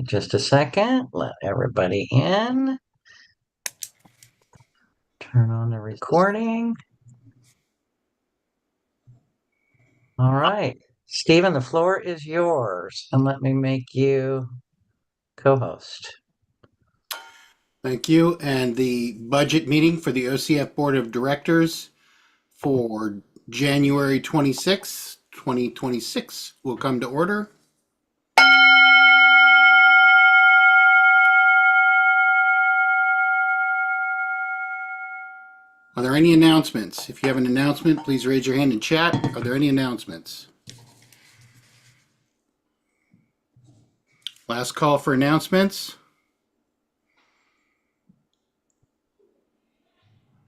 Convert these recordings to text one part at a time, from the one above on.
Just a second. Let everybody in. Turn on the recording. All right. Stephen, the floor is yours. And let me make you co-host. Thank you. And the budget meeting for the OCF Board of Directors for January 26, 2026 will come to order. Are there any announcements? If you have an announcement, please raise your hand in chat. Are there any announcements? Last call for announcements.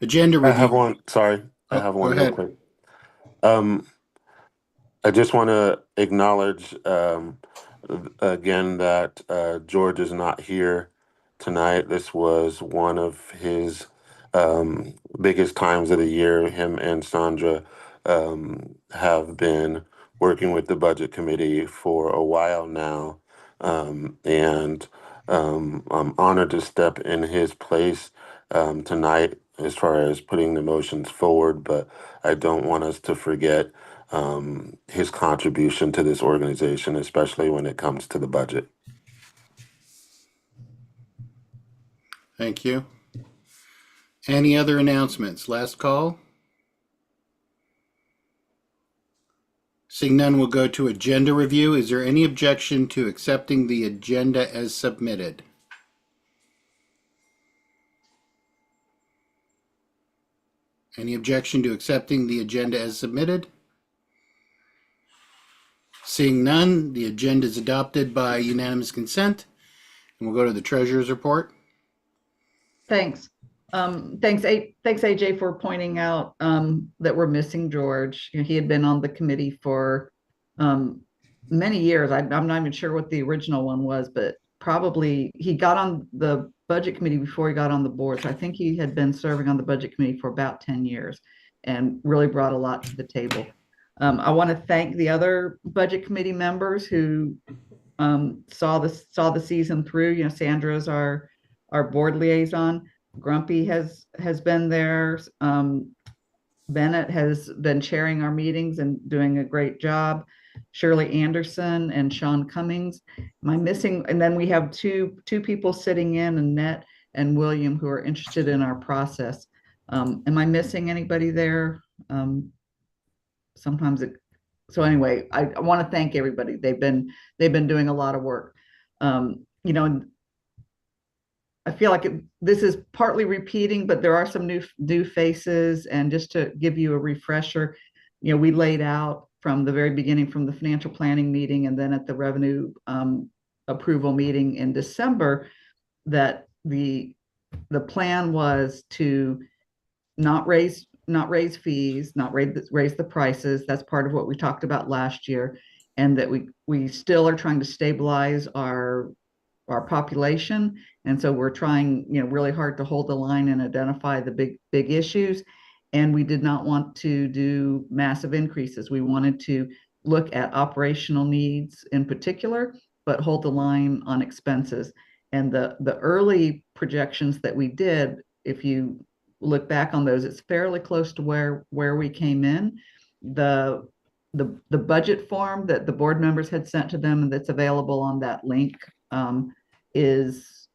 Agenda I have review. one. Sorry, I Oh, have go one real ahead. quick. Um, I just want to acknowledge again that George is not here tonight. This was one of his biggest times of the year. Him and Sandra have been working with the budget committee for a while now, and I'm honored to step in his place tonight as far as putting the motions forward. But I don't want us to forget his contribution to this organization, especially when it comes to the budget. Thank you. Any other announcements? Last call. Seeing none, we'll go to agenda review. Is there any objection to accepting the agenda as submitted? Any objection to accepting the agenda as submitted? Seeing none, the agenda is adopted by unanimous consent. And we'll go to the treasurer's report. Thanks. Thanks, AJ, for pointing out that we're missing George. He had been on the committee for many years. I'm not even sure what the original one was, but probably he got on the budget committee before he got on the board. So I think he had been serving on the budget committee for about 10 years and really brought a lot to the table. I want to thank the other budget committee members who saw the season through. You know, Sandra's our board liaison. Grumpy has been there. Bennett has been chairing our meetings and doing a great job. Shirley Anderson and Sean Cummings. Am I missing? And then we have two people sitting in, Annette and William, who are interested in our process. Am I missing anybody there? Sometimes it. So anyway, I want to thank everybody. They've been doing a lot of work. You know, I feel like this is partly repeating, but there are some new faces. And just to give you a refresher, you know, we laid out from the very beginning, from the financial planning meeting, and then at the revenue approval meeting in December, that the plan was to not raise fees, not raise the prices. That's part of what we talked about last year, and that we still are trying to stabilize our population. And so we're trying, you know, really hard to hold the line and identify the big issues. And we did not want to do massive increases. We wanted to look at operational needs in particular, but hold the line on expenses. And the early projections that we did, if you look back on those, it's fairly close to where we came in. The budget form that the board members had sent to them, and that's available on that link, is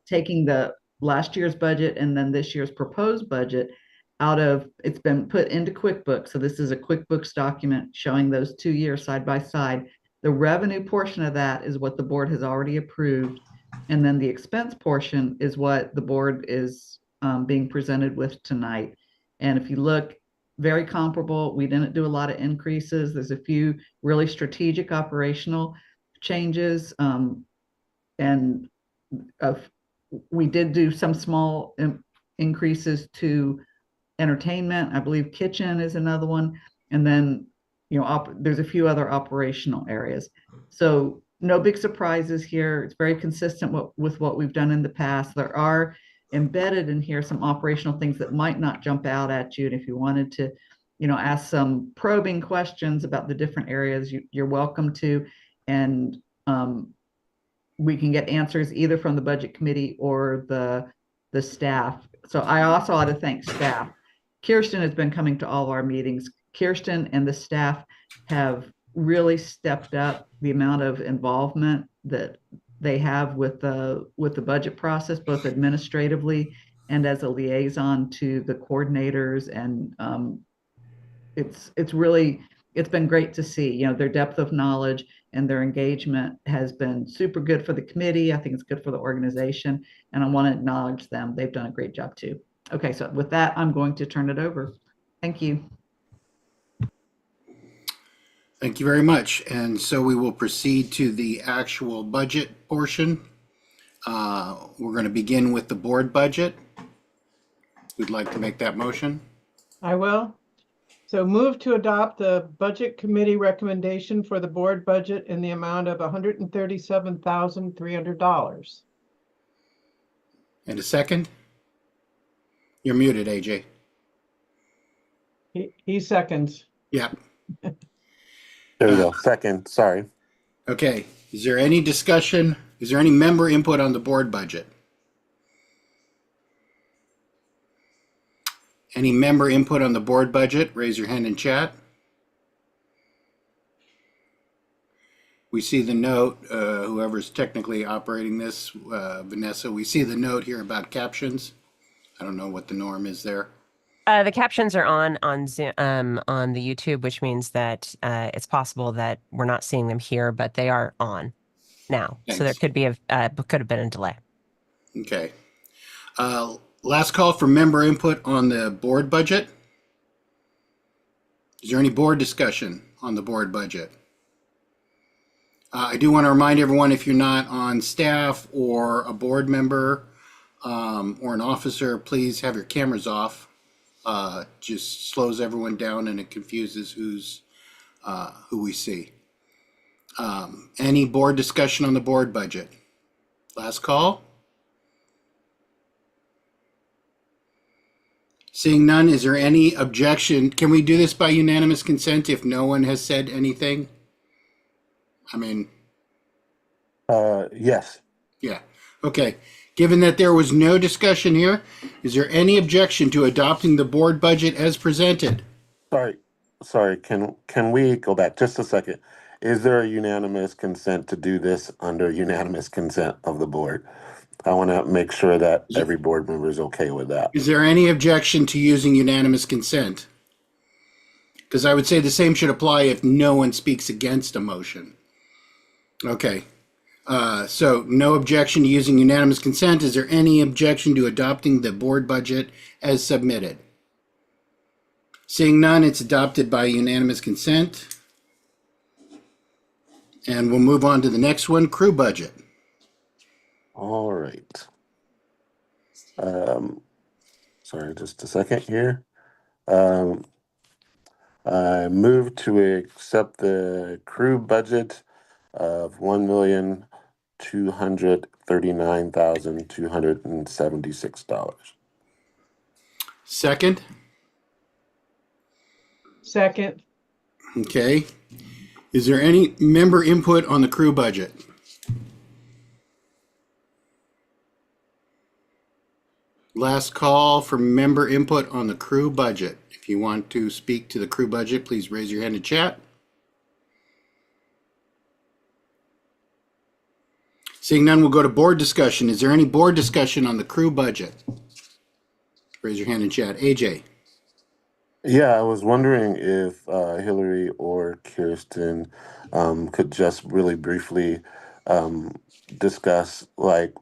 taking the last year's budget and then this year's proposed budget out of, it's been put into QuickBooks. So this is a QuickBooks document showing those 2 years side by side. The revenue portion of that is what the board has already approved. And then the expense portion is what the board is being presented with tonight. And if you look, very comparable. We didn't do a lot of increases. There's a few really strategic operational changes. And we did do some small increases to entertainment. I believe kitchen is another one. And then, you know, there's a few other operational areas. So no big surprises here. It's very consistent with what we've done in the past. There are embedded in here some operational things that might not jump out at you. And if you wanted to, you know, ask some probing questions about the different areas, you're welcome to. and we can get answers either from the budget committee or the staff. So I also ought to thank staff. Kirsten has been coming to all of our meetings. Kirsten and the staff have really stepped up the amount of involvement that they have with the budget process, both administratively and as a liaison to the coordinators. And it's been great to see, you know, their depth of knowledge and their engagement has been super good for the committee. I think it's good for the organization, and I want to acknowledge them. They've done a great job too. Okay, so with that, I'm going to turn it over. Thank you. Thank you very much. And so we will proceed to the actual budget portion. We're going to begin with the board budget. Who'd like to make that motion? I will. So move to adopt the budget committee recommendation for the board budget in the amount of $137,300. And a second? You're muted, AJ. He seconds. Yeah. There we go. Second, sorry. Okay. Is there any discussion? Is there any member input on the board budget? Any member input on the board budget? Raise your hand in chat. We see the note, whoever's technically operating this, Vanessa, we see the note here about captions. I don't know what the norm is there. The captions are on Zoom, on the YouTube, which means that it's possible that we're not seeing them here, but they are on now. So there Thanks. could have been a delay. Okay. Last call for member input on the board budget. Is there any board discussion on the board budget? I do want to remind everyone, if you're not on staff or a board member or an officer, please have your cameras off. Just slows everyone down and it confuses who we see. Any board discussion on the board budget? Last call. Seeing none, is there any objection? Can we do this by unanimous consent if no one has said anything? I mean, Yes. yeah. Okay. Given that there was no discussion here, is there any objection to adopting the board budget as presented? Sorry. Can we go back just a second? Is there a unanimous consent to do this under unanimous consent of the board? I want to make sure that every board member is okay with that. Is there any objection to using unanimous consent? Because I would say the same should apply if no one speaks against a motion. Okay. So no objection to using unanimous consent. Is there any objection to adopting the board budget as submitted? Seeing none, it's adopted by unanimous consent. And we'll move on to the next one, crew budget. All right. Sorry, just a second here. I move to accept the crew budget of $1,239,276. Second. Second. Okay. Is there any member input on the crew budget? Last call for member input on the crew budget. If you want to speak to the crew budget, please raise your hand in chat. Seeing none, we'll go to board discussion. Is there any board discussion on the crew budget? Raise your hand in chat. AJ. Yeah, I was wondering if Hillary or Kirsten could just really briefly discuss, like,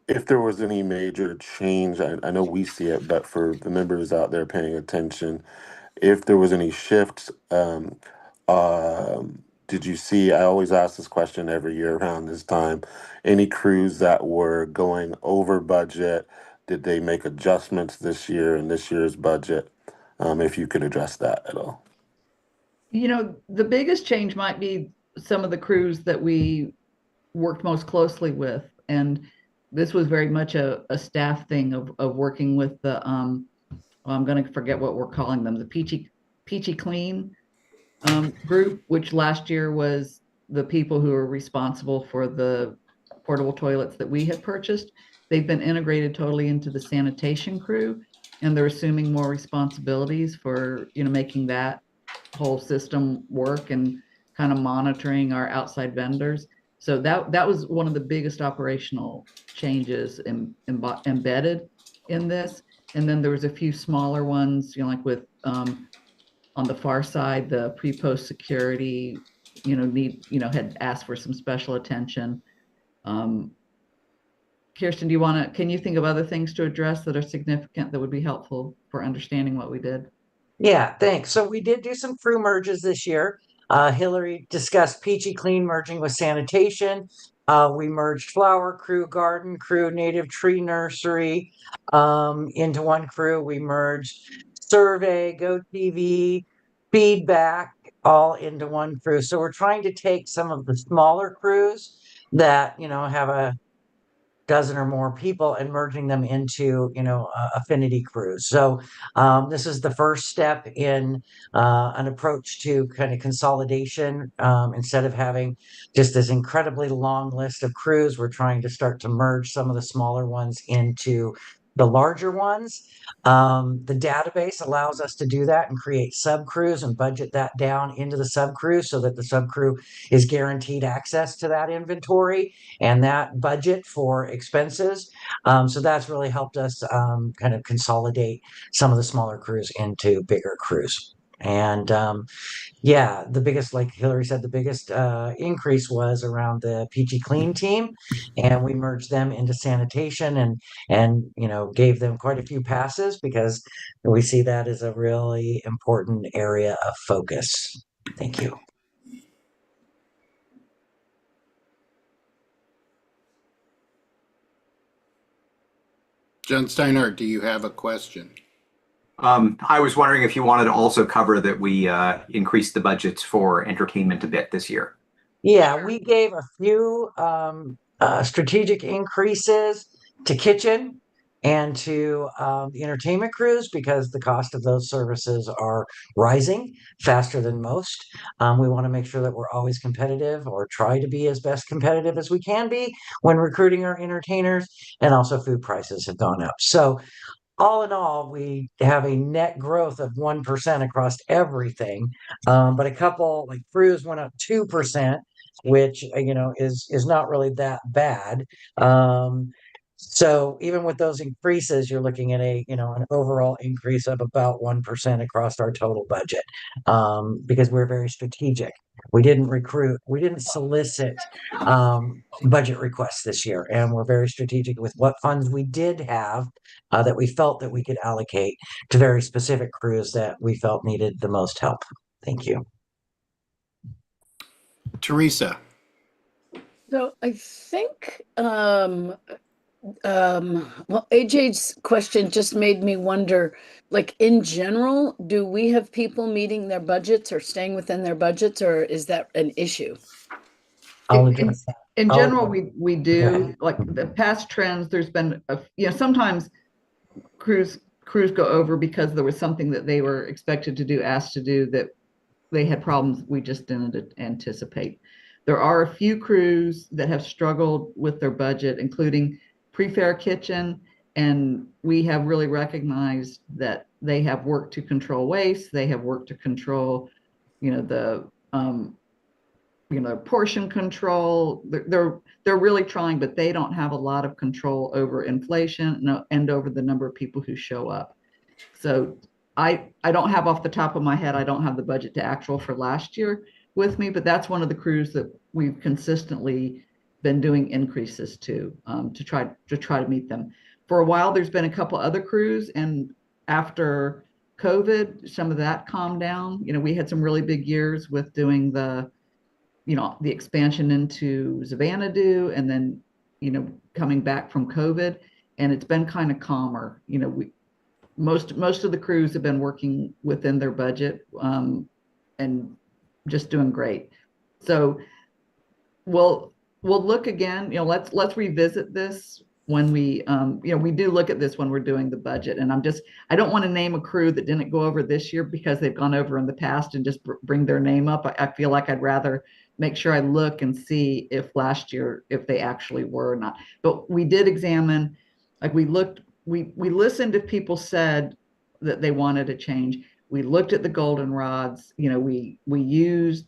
if there was any major change. I know we see it, but for the members out there paying attention, if there was any shifts, did you see, I always ask this question every year around this time, any crews that were going over budget, did they make adjustments this year in this year's budget? If you could address that at all. You know, the biggest change might be some of the crews that we worked most closely with. And this was very much a staff thing of working with the, I'm going to forget what we're calling them, the Peachy Clean group, which last year was the people who are responsible for the portable toilets that we had purchased. They've been integrated totally into the sanitation crew, and they're assuming more responsibilities for, making that whole system work and kind of monitoring our outside vendors. So that was one of the biggest operational changes embedded in this. And then there was a few smaller ones, like with on the far side, the pre-post security, had asked for some special attention. Kirsten, can you think of other things to address that are significant that would be helpful for understanding what we did? Yeah, thanks. So we did do some crew merges this year. Hillary discussed Peachy Clean merging with sanitation. We merged flower crew, garden crew, native tree nursery into one crew. We merged survey, GoTV, feedback all into one crew. So we're trying to take some of the smaller crews that, have a dozen or more people and merging them into affinity crews. So this is the first step in an approach to kind of consolidation. Instead of having just this incredibly long list of crews, we're trying to start to merge some of the smaller ones into the larger ones. The database allows us to do that and create sub crews and budget that down into the sub crew so that the sub crew is guaranteed access to that inventory and that budget for expenses. So that's really helped us kind of consolidate some of the smaller crews into bigger crews. And yeah, the biggest, like Hillary said, the biggest increase was around the Peachy Clean team, and we merged them into sanitation and gave them quite a few passes because we see that as a really important area of focus. Thank you. John Steinhardt, do you have a question? I was wondering if you wanted to also cover that we increased the budgets for entertainment a bit this year. Yeah, we gave a few strategic increases to kitchen and to the entertainment crews because the cost of those services are rising faster than most. We want to make sure that we're always competitive or try to be as best competitive as we can be when recruiting our entertainers, and also food prices have gone up. So all in all, we have a net growth of 1% across everything. But a couple like crews went up 2%, which is not really that bad. So even with those increases, you're looking at an overall increase of about 1% across our total budget, because we're very strategic. We didn't solicit budget requests this year, and we're very strategic with what funds we did have that we felt that we could allocate to very specific crews that we felt needed the most help. Thank you. Teresa. So I think, well, AJ's question just made me wonder, like in general, do we have people meeting their budgets or staying within their budgets, or is that an issue? I'll address that. In Oh, general, okay. we Go do, ahead. like the past trends, there's been, sometimes crews go over because there was something that they were expected to do, asked to do, that they had problems we just didn't anticipate. There are a few crews that have struggled with their budget, including Pre-Fair Kitchen, and we have really recognized that they have worked to control waste. They have worked to control, the portion control. They're really trying, but they don't have a lot of control over inflation and over the number of people who show up. So I don't have off the top of my head, I don't have the budget to actual for last year with me, but that's one of the crews that we've consistently been doing increases to try to meet them. For a while, there's been a couple other crews, and after COVID, some of that calmed down. We had some really big years with doing the expansion into Xanadu, and then, coming back from COVID, and it's been kind of calmer. Most of the crews have been working within their budget, and just doing great. So we'll look again, let's revisit this when we do look at this when we're doing the budget. And I don't want to name a crew that didn't go over this year because they've gone over in the past and just bring their name up. I feel like I'd rather make sure I look and see if last year, if they actually were or not. But we did examine, like we listened if people said that they wanted a change. We looked at the goldenrods, we used,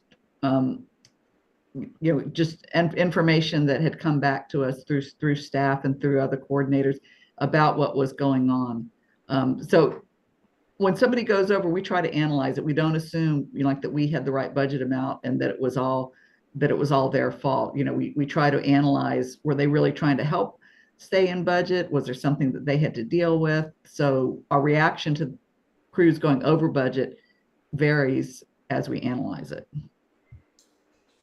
just information that had come back to us through staff and through other coordinators about what was going on. So when somebody goes over, we try to analyze it. We don't assume, like that we had the right budget amount and that it was all their fault. We try to analyze, were they really trying to help stay in budget? Was there something that they had to deal with? So our reaction to crews going over budget varies as we analyze it.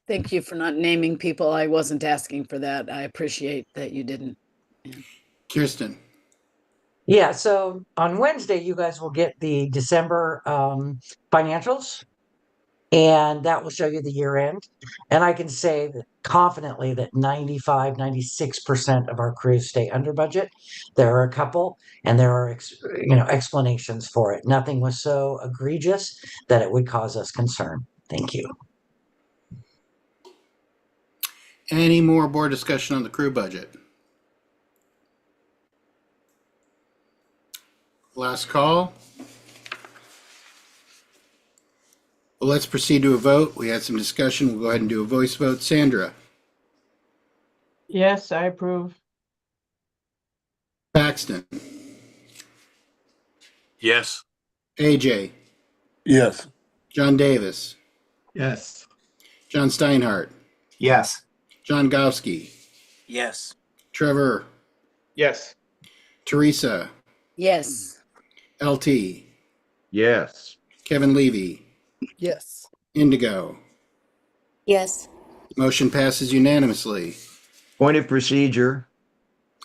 Thank you for not naming people. I wasn't asking for that. I appreciate that you didn't. Kirsten. Yeah, so on Wednesday, you guys will get the December financials, and that will show you the year end. And I can say that confidently that 95, 96% of our crews stay under budget. There are a couple, and there are explanations for it. Nothing was so egregious that it would cause us concern. Thank you. Any more board discussion on the crew budget? Last call. Well, let's proceed to a vote. We had some discussion. We'll go ahead and do a voice vote. Sandra. Yes, I approve. Paxton. Yes. AJ. Yes. John Davis. Yes. John Steinhardt. Yes. John Gowski. Yes. Trevor. Yes. Teresa. Yes. LT. Yes. Kevin Levy. Yes. Indigo. Yes. Motion passes unanimously. Point of procedure.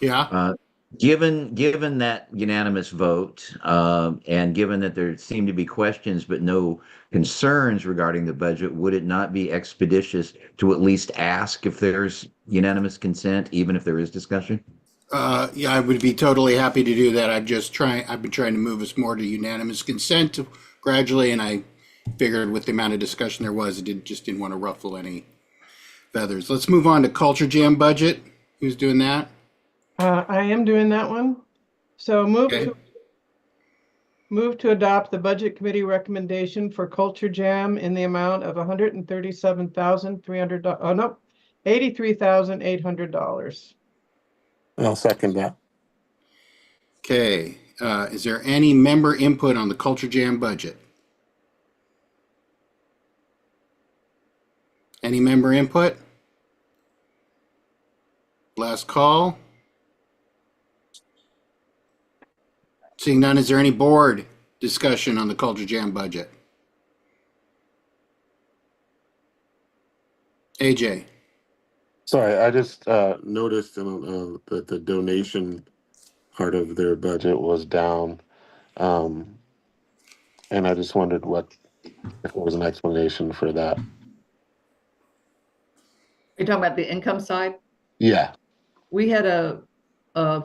Yeah. Given that unanimous vote, and given that there seem to be questions but no concerns regarding the budget, would it not be expeditious to at least ask if there's unanimous consent, even if there is discussion? Yeah, I would be totally happy to do that. I've been trying to move us more to unanimous consent gradually, and I figured with the amount of discussion there was, just didn't want to ruffle any feathers. Let's move on to Culture Jam budget. Who's doing that? I am doing that one. So Okay. move to adopt the budget committee recommendation for Culture Jam in the amount of $83,800. I'll second that. Okay. Is there any member input on the Culture Jam budget? Any member input? Last call. Seeing none, is there any board discussion on the Culture Jam budget? AJ. Sorry, I just noticed that the donation part of their budget was down. And I just wondered if there was an explanation for that. You're talking about the income side? Yeah. We had a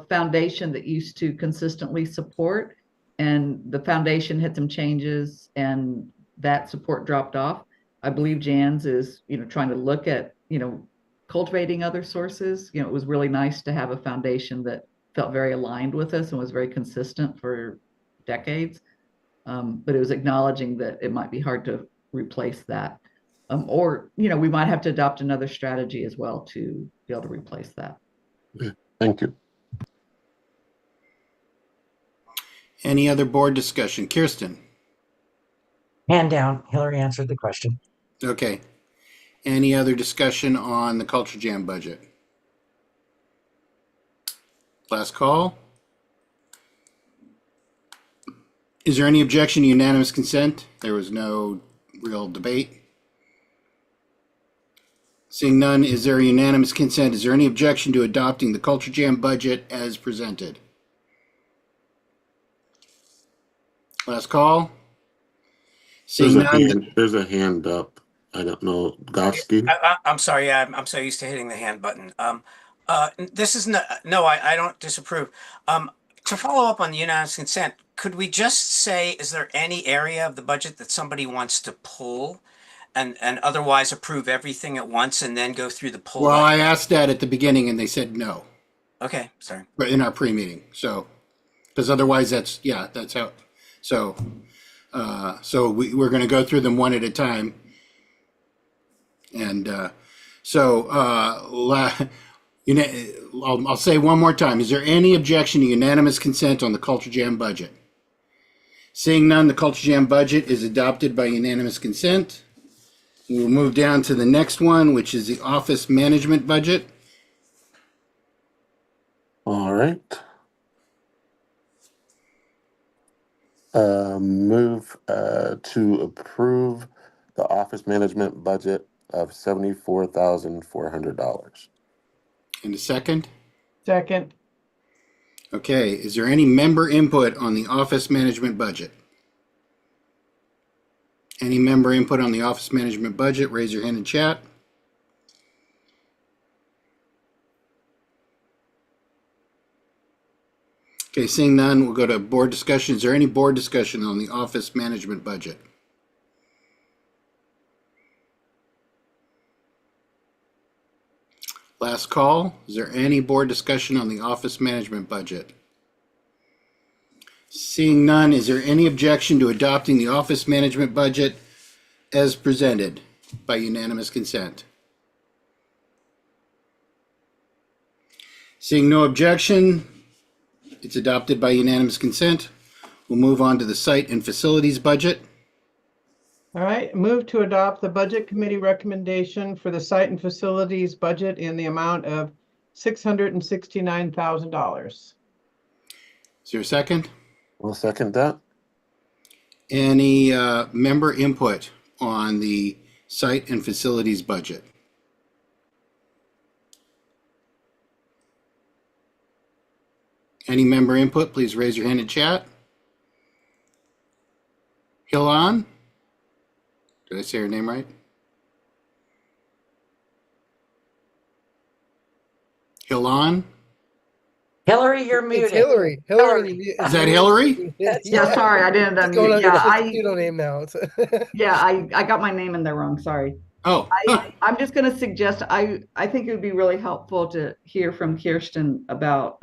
foundation that used to consistently support, and the foundation had some changes and that support dropped off. I believe Jan's is, trying to look at, cultivating other sources. It was really nice to have a foundation that felt very aligned with us and was very consistent for decades. But it was acknowledging that it might be hard to replace that. Or, we might have to adopt another strategy as well to be able to replace that. Thank you. Any other board discussion? Kirsten? Hand down. Hillary answered the question. Okay. Any other discussion on the Culture Jam budget? Last call. Is there any objection to unanimous consent? There was no real debate. Seeing none, is there unanimous consent? Is there any objection to adopting the Culture Jam budget as presented? Last call. Seeing none. There's a hand up. I don't know. Gowski? I'm sorry. I'm so used to hitting the hand button. This is no, I don't disapprove. To follow up on the unanimous consent, could we just say, is there any area of the budget that somebody wants to pull? and otherwise approve everything at once and then go through the pull? Well, I asked that at the beginning and they said no, Okay, sorry. but in our pre-meeting. So, because otherwise that's how, so, we're going to go through them one at a time. And, I'll say one more time. Is there any objection to unanimous consent on the Culture Jam budget? Seeing none, the Culture Jam budget is adopted by unanimous consent. We'll move down to the next one, which is the office management budget. All right. Move to approve the office management budget of $74,400. And a second. Second. Okay, is there any member input on the office management budget? Any member input on the office management budget? Raise your hand in chat. Okay, seeing none, we'll go to board discussion. Is there any board discussion on the office management budget? Last call. Is there any board discussion on the office management budget? Seeing none, is there any objection to adopting the office management budget as presented by unanimous consent? Seeing no objection, it's adopted by unanimous consent. We'll move on to the site and facilities budget. All right, move to adopt the budget committee recommendation for the site and facilities budget in the amount of $669,000. Is there a second? I'll second that. Any member input on the site and facilities budget? Any member input, please raise your hand in chat. Hilan? Did I say her name right? Hilan? Hillary, you're It's muted. Hillary. Hillary. Is that Hillary? Yeah, sorry, I didn't It's going unmute. under Yeah, the I, pseudo name now. yeah, I got my name in there wrong, sorry. Oh, I'm just going to suggest, I think it would be really helpful to hear from Kirsten about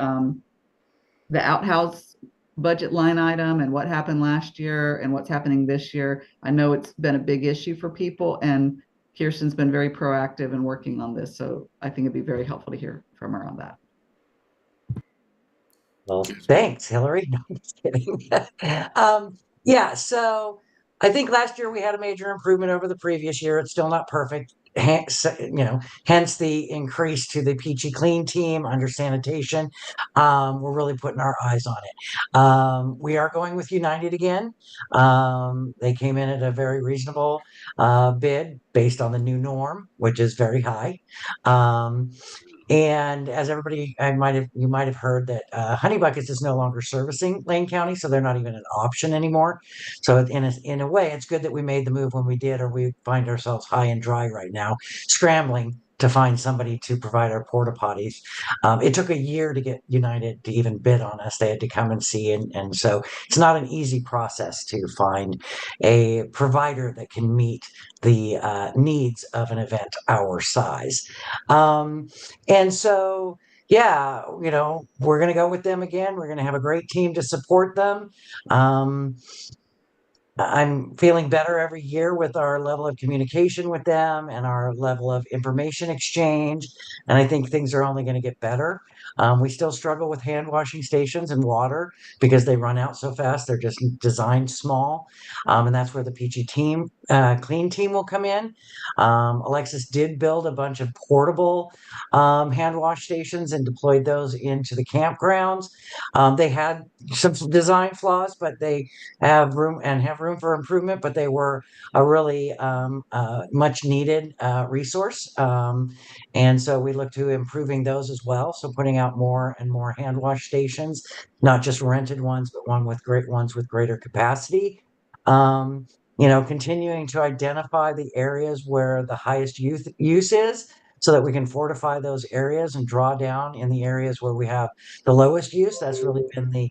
the outhouse budget line item and what happened last year and what's happening this year. I know it's been a big issue for people, and Kirsten's been very proactive in working on this. So I think it'd be very helpful to hear from her on that. Well, thanks, Hillary. No, I'm just kidding. Yeah, so I think last year we had a major improvement over the previous year. It's still not perfect. Hence the increase to the Peachy Clean team under sanitation. We're really putting our eyes on it. We are going with United again. They came in at a very reasonable bid based on the new norm, which is very high. And as everybody, you might have heard that Honey Buckets is no longer servicing Lane County, so they're not even an option anymore. So in a way, it's good that we made the move when we did, or we find ourselves high and dry right now, scrambling to find somebody to provide our porta potties. It took a year to get United to even bid on us. They had to come and see, and so it's not an easy process to find a provider that can meet the needs of an event our size. And so, yeah, we're going to go with them again. We're going to have a great team to support them. I'm feeling better every year with our level of communication with them and our level of information exchange. And I think things are only going to get better. We still struggle with hand washing stations and water because they run out so fast. They're just designed small. And that's where the Peachy team, clean team will come in. Alexis did build a bunch of portable hand wash stations and deployed those into the campgrounds. They had some design flaws, but they have room for improvement, but they were a really much needed resource. And so we look to improving those as well. So putting out more and more hand wash stations, not just rented ones, but ones with greater capacity. Continuing to identify the areas where the highest use is, so that we can fortify those areas and draw down in the areas where we have the lowest use. That's really been the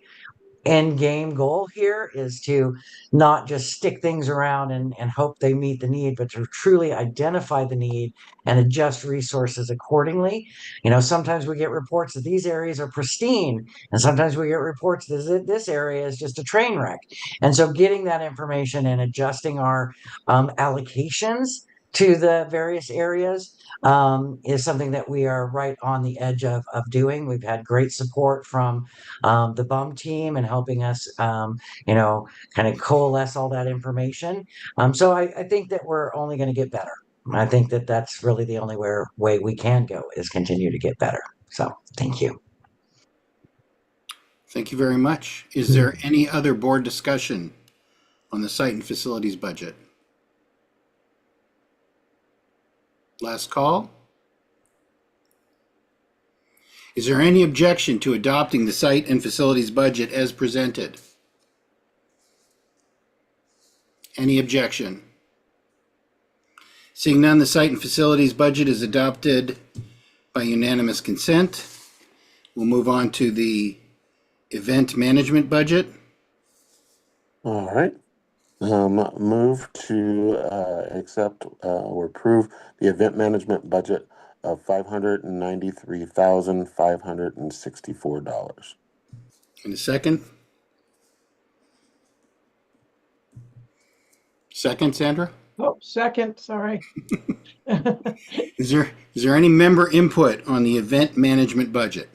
end game goal here is to not just stick things around and hope they meet the need, but to truly identify the need and adjust resources accordingly. Sometimes we get reports that these areas are pristine, and sometimes we get reports that this area is just a train wreck. And so getting that information and adjusting our allocations to the various areas is something that we are right on the edge of doing. We've had great support from the BUM team and helping us, kind of coalesce all that information. So I think that we're only going to get better. I think that that's really the only way we can go is continue to get better. So thank you. Thank you very much. Is there any other board discussion on the site and facilities budget? Last call. Is there any objection to adopting the site and facilities budget as presented? Any objection? Seeing none, the site and facilities budget is adopted by unanimous consent. We'll move on to the event management budget. All right. Move to accept or approve the event management budget of $593,564. In a second. Second, Sandra? Oh, second, sorry. Is there any member input on the event management budget?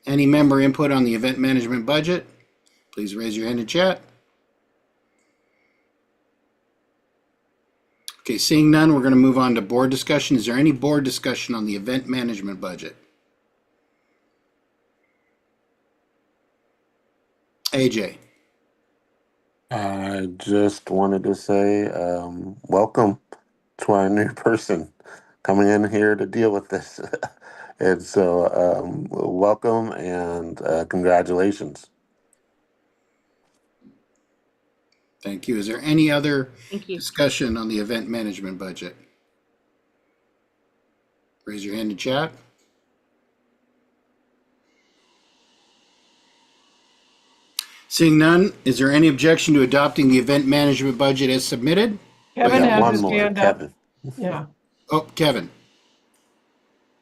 Any member input on the event management budget? Please raise your hand in chat. Okay, seeing none, we're going to move on to board discussion. Is there any board discussion on the event management budget? AJ. I just wanted to say welcome to our new person coming in here to deal with this. And so welcome and congratulations. Thank you. Is there any other Thank you. discussion on the event management budget? Raise your hand in chat. Seeing none, is there any objection to adopting the event management budget as submitted? Kevin yeah, has One his more, hand up. Kevin. Yeah. Oh, Kevin.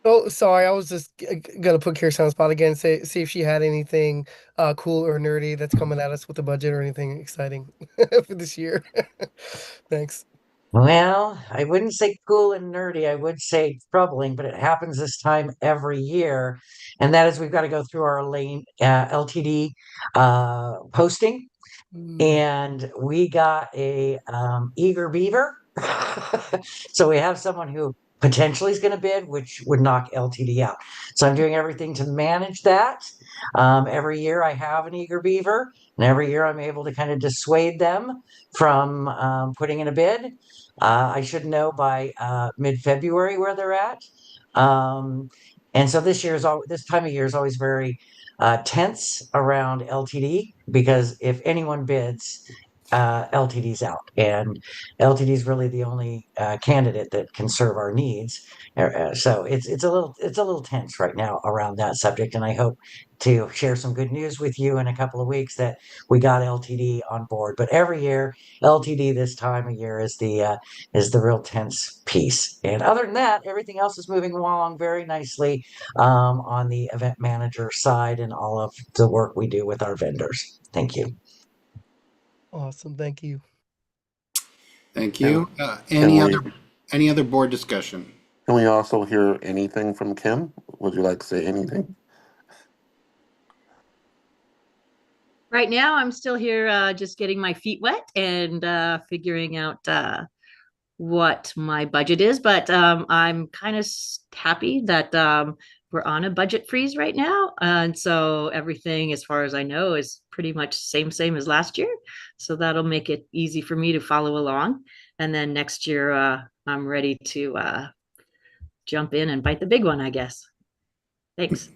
Oh, sorry. I was just gonna put Kirsten on the spot again. See if she had anything cool or nerdy that's coming at us with the budget or anything exciting for this year. Thanks. Well, I wouldn't say cool and nerdy. I would say troubling, but it happens this time every year. And that is we've got to go through our LTD posting. And we got a eager beaver. So we have someone who potentially is going to bid, which would knock LTD out. So I'm doing everything to manage that. Every year I have an eager beaver, and every year I'm able to kind of dissuade them from putting in a bid. I should know by mid-February where they're at. And so this time of year is always very tense around LTD, because if anyone bids, LTD's out, and LTD is really the only candidate that can serve our needs. So it's a little tense right now around that subject, and I hope to share some good news with you in a couple of weeks that we got LTD on board. But every year, LTD this time of year is the real tense piece. And other than that, everything else is moving along very nicely on the event manager side and all of the work we do with our vendors. Thank you. Awesome. Thank you. Thank you. Any other board discussion? Can we also hear anything from Kim? Would you like to say anything? Right now, I'm still here just getting my feet wet and figuring out what my budget is. But I'm kind of happy that we're on a budget freeze right now. And so everything, as far as I know, is pretty much same as last year. So that'll make it easy for me to follow along. And then next year, I'm ready to jump in and bite the big one, I guess. Thanks.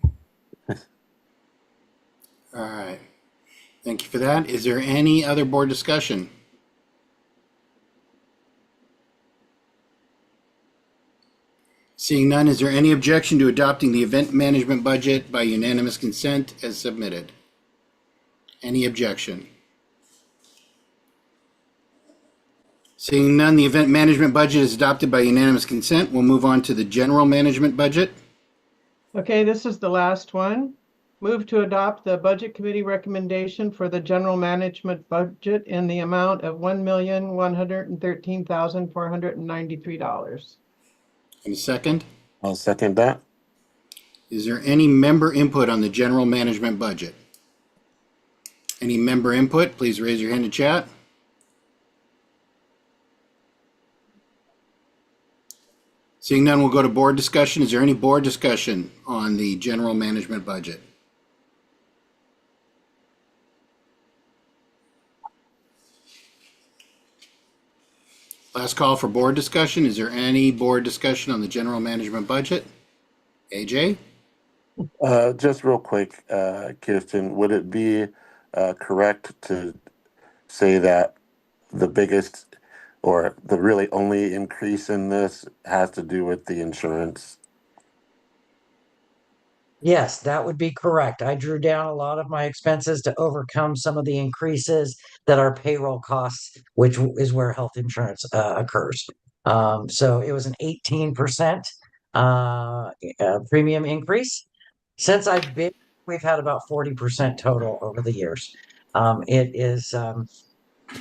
All right. Thank you for that. Is there any other board discussion? Seeing none, is there any objection to adopting the event management budget by unanimous consent as submitted? Any objection? Seeing none, the event management budget is adopted by unanimous consent. We'll move on to the general management budget. Okay, this is the last one. Move to adopt the Budget Committee recommendation for the general management budget in the amount of $1,113,493. And a second. I'll second that. Is there any member input on the general management budget? Any member input, please raise your hand in chat. Seeing none, we'll go to board discussion. Is there any board discussion on the general management budget? Last call for board discussion. Is there any board discussion on the general management budget? AJ? Just real quick, Kirsten, would it be correct to say that the biggest or the really only increase in this has to do with the insurance? Yes, that would be correct. I drew down a lot of my expenses to overcome some of the increases that are payroll costs, which is where health insurance occurs. So it was an 18% premium increase. Since I've been, we've had about 40% total over the years.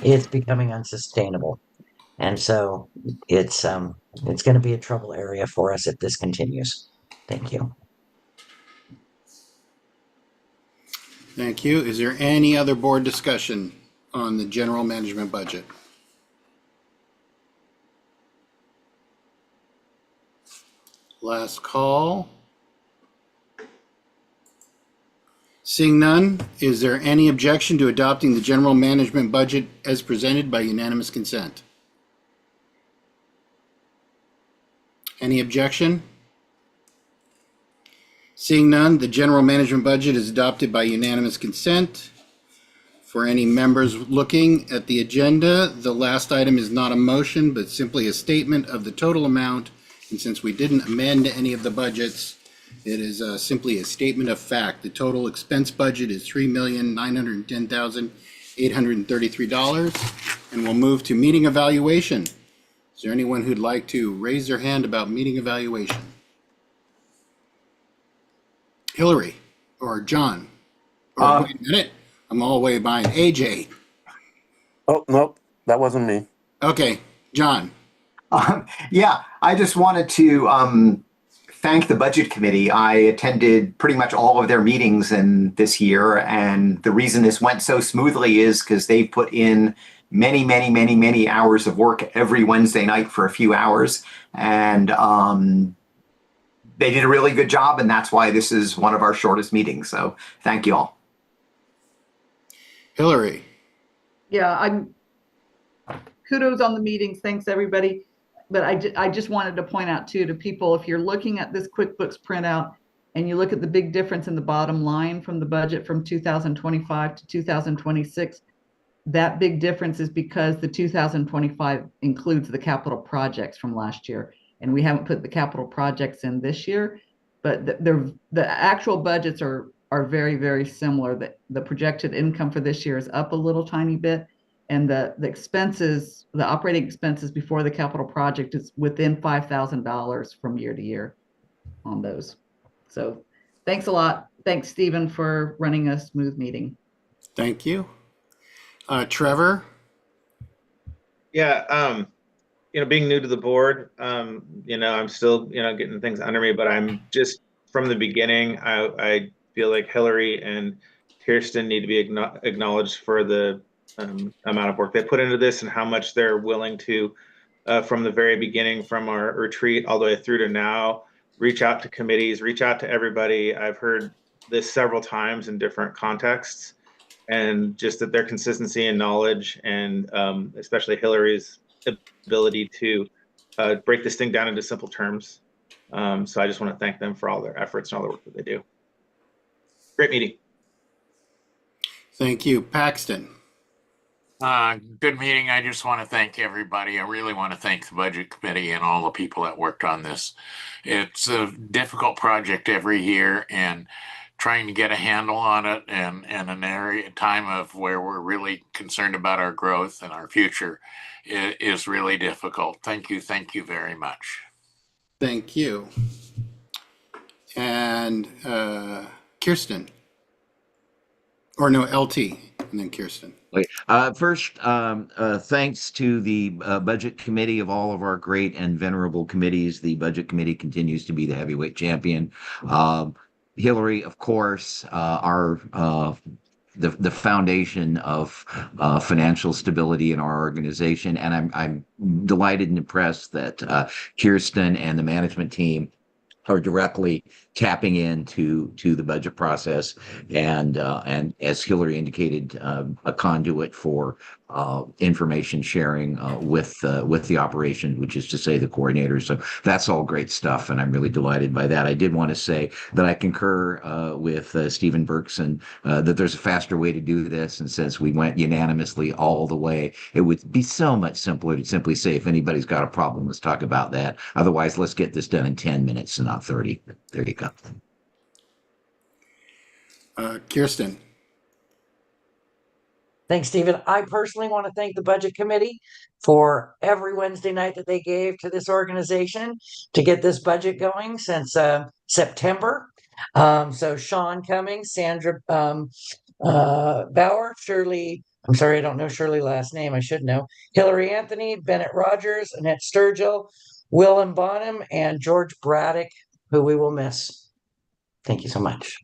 It's becoming unsustainable. And so it's going to be a trouble area for us if this continues. Thank you. Thank you. Is there any other board discussion on the general management budget? Last call. Seeing none, is there any objection to adopting the general management budget as presented by unanimous consent? Any objection? Seeing none, the general management budget is adopted by unanimous consent. For any members looking at the agenda, the last item is not a motion, but simply a statement of the total amount. And since we didn't amend any of the budgets, it is simply a statement of fact. The total expense budget is $3,910,833. And we'll move to meeting evaluation. Is there anyone who'd like to raise their hand about meeting evaluation? Hillary or John? Or wait a minute, I'm all the way behind. AJ. Oh, nope, that wasn't me. Okay, John. Yeah, I just wanted to thank the Budget Committee. I attended pretty much all of their meetings this year, and the reason this went so smoothly is because they put in many hours of work every Wednesday night for a few hours, and they did a really good job, and that's why this is one of our shortest meetings. So thank you all. Hillary. Yeah, kudos on the meetings. Thanks, everybody. But I just wanted to point out too to people, if you're looking at this QuickBooks printout and you look at the big difference in the bottom line from the budget from 2025 to 2026, that big difference is because the 2025 includes the capital projects from last year. And we haven't put the capital projects in this year, but the actual budgets are very similar. The projected income for this year is up a little tiny bit, and the expenses, the operating expenses before the capital project is within $5,000 from year to year on those. So thanks a lot. Thanks, Stephen, for running a smooth meeting. Thank you. Trevor. Yeah, being new to the board, I'm still, getting things under me, but I'm just from the beginning, I feel like Hillary and Kirsten need to be acknowledged for the amount of work they put into this and how much they're willing to, from the very beginning, from our retreat all the way through to now, reach out to committees, reach out to everybody. I've heard this several times in different contexts, and just that their consistency and knowledge, and especially Hillary's ability to break this thing down into simple terms. So I just want to thank them for all their efforts and all the work that they do. Great meeting. Thank you. Paxton. Good meeting. I just want to thank everybody. I really want to thank the budget committee and all the people that worked on this. It's a difficult project every year, and trying to get a handle on it and an area time of where we're really concerned about our growth and our future is really difficult. Thank you very much. Thank you. And Kirsten. Or no, LT, and then Kirsten. First, thanks to the budget committee of all of our great and venerable committees. The budget committee continues to be the heavyweight champion. Hillary, of course, the foundation of financial stability in our organization, and I'm delighted and impressed that Kirsten and the management team are directly tapping into the budget process, and as Hillary indicated, a conduit for information sharing with the operation, which is to say the coordinators. So that's all great stuff, and I'm really delighted by that. I did want to say that I concur with Stephen Berkson that there's a faster way to do this, and since we went unanimously all the way, it would be so much simpler to simply say, if anybody's got a problem, let's talk about that. Otherwise, let's get this done in 10 minutes and not 30. There you go. Kirsten. Thanks, Stephen. I personally want to thank the budget committee for every Wednesday night that they gave to this organization to get this budget going since September. So Sean Cummings, Sandra Bauer, Shirley, I'm sorry, I don't know Shirley last name, I should know, Hillary Anthony, Bennett Rogers, Annette Sturgill, Willem Bonham, and George Braddock, who we will miss. Thank you so much.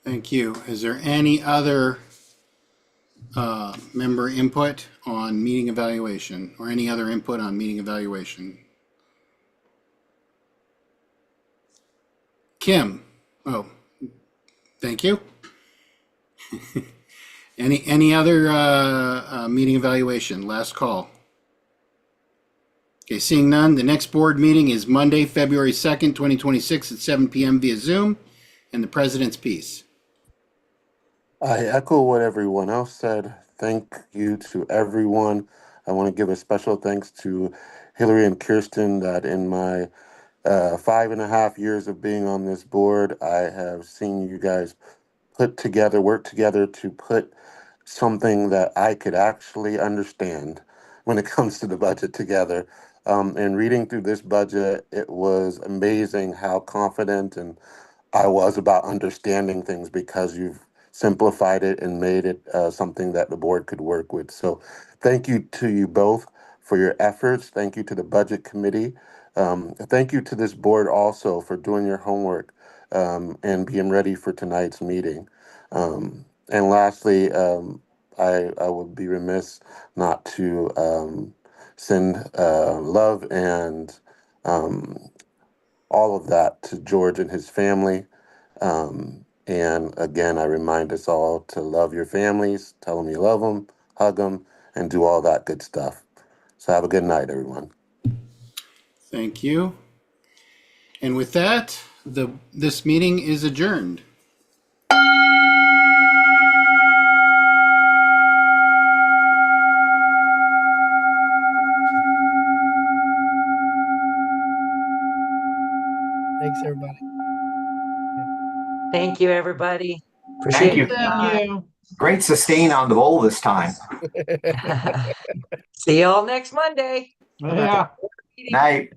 Thank you. Is there any other member input on meeting evaluation or any other input on meeting evaluation? Kim. Oh, thank you. Any other meeting evaluation? Last call. Okay, seeing none, the next board meeting is Monday, February 2nd, 2026 at 7 p.m. via Zoom, and the president's piece. I echo what everyone else said. Thank you to everyone. I want to give a special thanks to Hillary and Kirsten that in my 5.5 years of being on this board, I have seen you guys work together to put something that I could actually understand when it comes to the budget together. And reading through this budget, it was amazing how confident and I was about understanding things because you've simplified it and made it something that the board could work with. So thank you to you both for your efforts. Thank you to the budget committee. Thank you to this board also for doing your homework and being ready for tonight's meeting. And lastly, I would be remiss not to send love and all of that to George and his family. And again, I remind us all to love your families, tell them you love them, hug them, and do all that good stuff. So have a good night, everyone. Thank you. And with that, this meeting is adjourned. Thanks, everybody. Thank you, everybody. Thank you. Thank you. Great sustain on the bowl this time. See y'all next Monday. Yeah. Night.